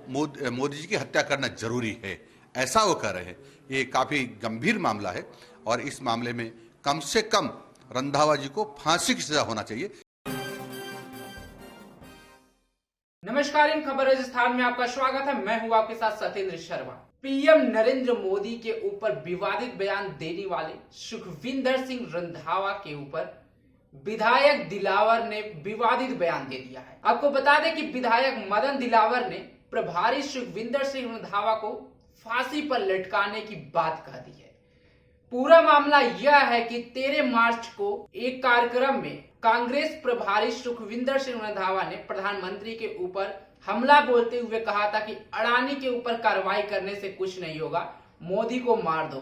मोदी जी की हत्या करना जरूरी है, ऐसा वो कर रहे हैं। ये काफी गंभीर मामला है और इस मामले में कम से कम रंधावा जी को फांसी की सजा होना चाहिए। नमस्कार, इन खबर राजस्थान में आपका स्वागत है। मैं हूं आपके साथ सत्येंद्र शर्मा। पीएम नरेंद्र मोदी के ऊपर विवादित बयान देने वाले सुखविंदर सिंह रंधावा के ऊपर विधायक दिलावर ने विवादित बयान दे दिया है। आपको बता दें कि विधायक मदन दिलावर ने प्रभारी सुखविंदर सिंह रंधावा को फांसी पर लटकाने की बात कह दी है। पूरा मामला यह है कि 13 मार्च को एक कार्यक्रम में कांग्रेस प्रभारी सुखविंदर सिंह रंधावा ने प्रधानमंत्री के ऊपर हमला बोलते हुए कहा था कि अडानी के ऊपर कार्रवाई करने से कुछ नहीं होगा, मोदी को मार दो,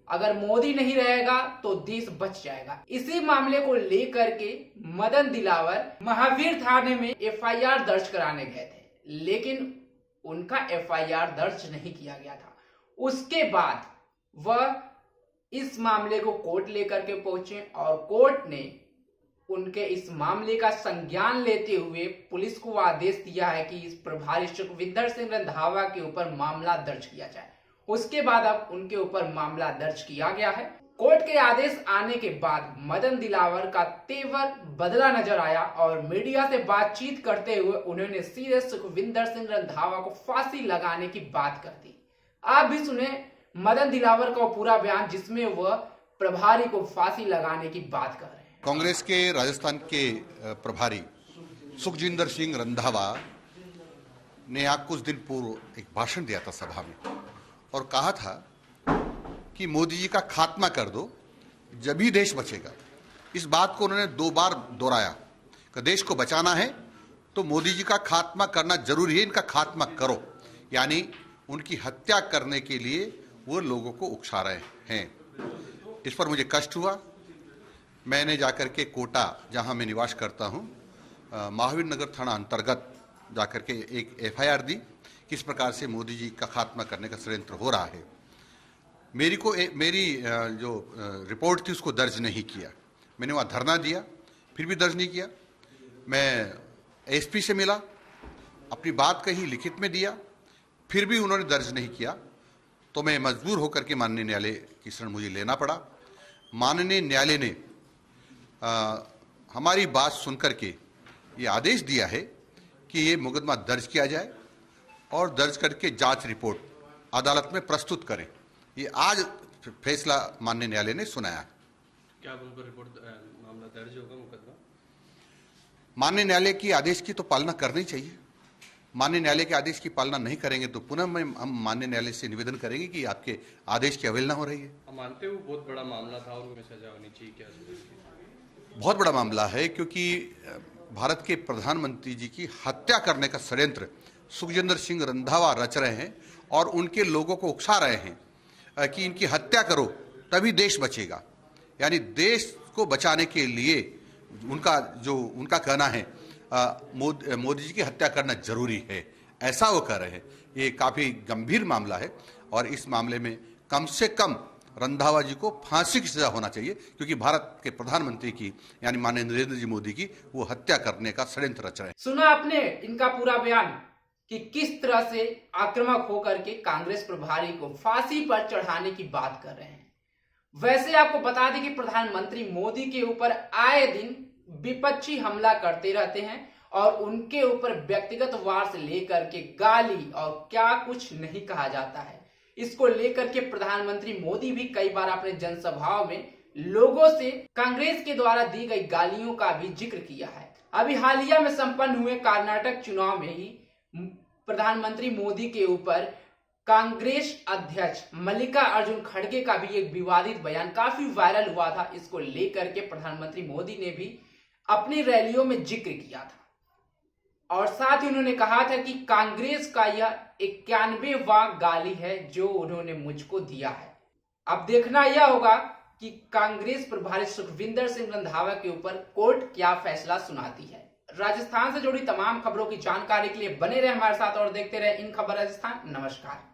अगर मोदी नहीं रहेगा तो देश बच जाएगा। इसी मामले को लेकर के मदन दिलावर महावीर थाने में एफआईआर दर्ज कराने गए थे, लेकिन उनका एफआईआर दर्ज नहीं किया गया था। उसके बाद वह इस मामले को कोर्ट लेकर के पहुंचे और कोर्ट ने उनके इस मामले का संज्ञान लेते हुए पुलिस को आदेश दिया है कि इस प्रभारी सुखविंदर सिंह रंधावा के ऊपर मामला दर्ज किया जाए। उसके बाद अब उनके ऊपर मामला दर्ज किया गया है। कोर्ट के आदेश आने के बाद मदन दिलावर का तेवर बदला नजर आया और मीडिया से बातचीत करते हुए उन्होंने सीधे सुखविंदर सिंह रंधावा को फांसी लगाने की बात कर दी। आप भी सुने मदन दिलावर का पूरा बयान, जिसमें वह प्रभारी को फांसी लगाने की बात कर रहे हैं। कांग्रेस के राजस्थान के प्रभारी सुखजिंदर सिंह रंधावा ने आज कुछ दिन पूर्व एक भाषण दिया था सभा में और कहा था कि मोदी जी का खात्मा कर दो, जब ही देश बचेगा। इस बात को उन्होंने 2 बार दोहराया कि देश को बचाना है तो मोदी जी का खात्मा करना जरूरी है, इनका खात्मा करो। यानी उनकी हत्या करने के लिए वो लोगों को उकसा रहे हैं। इस पर मुझे कष्ट हुआ। मैंने जाकर के कोटा, जहां मैं निवास करता हूं, महावीर नगर थाना अंतर्गत जाकर के एक एफआईआर दी। किस प्रकार से मोदी जी का खात्मा करने का षड्यंत्र हो रहा है। मेरी जो रिपोर्ट थी उसको दर्ज नहीं किया। मैंने वहाँ धरना दिया, फिर भी दर्ज नहीं किया। मैं एसपी से मिला, अपनी बात कही, लिखित में दिया, फिर भी उन्होंने दर्ज नहीं किया। तो मैं मजबूर होकर के माननीय न्यायालय की शरण मुझे लेना पड़ा। माननीय न्यायालय ने हमारी बात सुनकर के ये आदेश दिया है कि ये मुकदमा दर्ज किया जाए और दर्ज करके जांच रिपोर्ट अदालत में प्रस्तुत करें। ये आज फैसला माननीय न्यायालय ने सुनाया। क्या उन पर रिपोर्ट मामला दर्ज होगा, मुकदमा? माननीय न्यायालय की आदेश की तो पालना करनी चाहिए। माननीय न्यायालय के आदेश की पालना नहीं करेंगे तो पुनः हम माननीय न्यायालय से निवेदन करेंगे कि आपके आदेश की अवहेलना हो रही है। हम मानते हो बहुत बड़ा मामला था और उनमें सजा होनी चाहिए, क्या? बहुत बड़ा मामला है, क्योंकि भारत के प्रधानमंत्री जी की हत्या करने का षड्यंत्र सुखजिंदर सिंह रंधावा रच रहे हैं और उनके लोगों को उकसा रहे हैं कि इनकी हत्या करो तभी देश बचेगा। यानी देश को बचाने के लिए उनका कहना है मोदी जी की हत्या करना जरूरी है, ऐसा वो कर रहे हैं। ये काफी गंभीर मामला है और इस मामले में कम से कम रंधावा जी को फांसी की सजा होना चाहिए, क्योंकि भारत के प्रधानमंत्री की यानी माननीय नरेंद्र जी मोदी की वो हत्या करने का षड्यंत्र रच रहे हैं। सुना आपने इनका पूरा बयान कि किस तरह से आक्रामक होकर के कांग्रेस प्रभारी को फांसी पर चढ़ाने की बात कर रहे हैं। वैसे आपको बता दें कि प्रधानमंत्री मोदी के ऊपर आए दिन विपक्षी हमला करते रहते हैं और उनके ऊपर व्यक्तिगत वार से लेकर के गाली और क्या कुछ नहीं कहा जाता है। इसको लेकर के प्रधानमंत्री मोदी भी कई बार अपने जनसभाओं में लोगों से कांग्रेस के द्वारा दी गई गालियों का भी जिक्र किया है। अभी हालिया में संपन्न हुए कर्नाटक चुनाव में ही प्रधानमंत्री मोदी के ऊपर कांग्रेस अध्यक्ष मल्लिकार्जुन खड़गे का भी एक विवादित बयान काफी वायरल हुआ था। इसको लेकर के प्रधानमंत्री मोदी ने भी अपनी रैलियों में जिक्र किया था और साथ ही उन्होंने कहा था कि कांग्रेस का यह 91वां गाली है जो उन्होंने मुझको दिया है। अब देखना यह होगा कि कांग्रेस प्रभारी सुखविंदर सिंह रंधावा के ऊपर कोर्ट क्या फैसला सुनाती है। राजस्थान से जुड़ी तमाम खबरों की जानकारी के लिए बने रहे हमारे साथ और देखते रहे इन खबर राजस्थान। नमस्कार।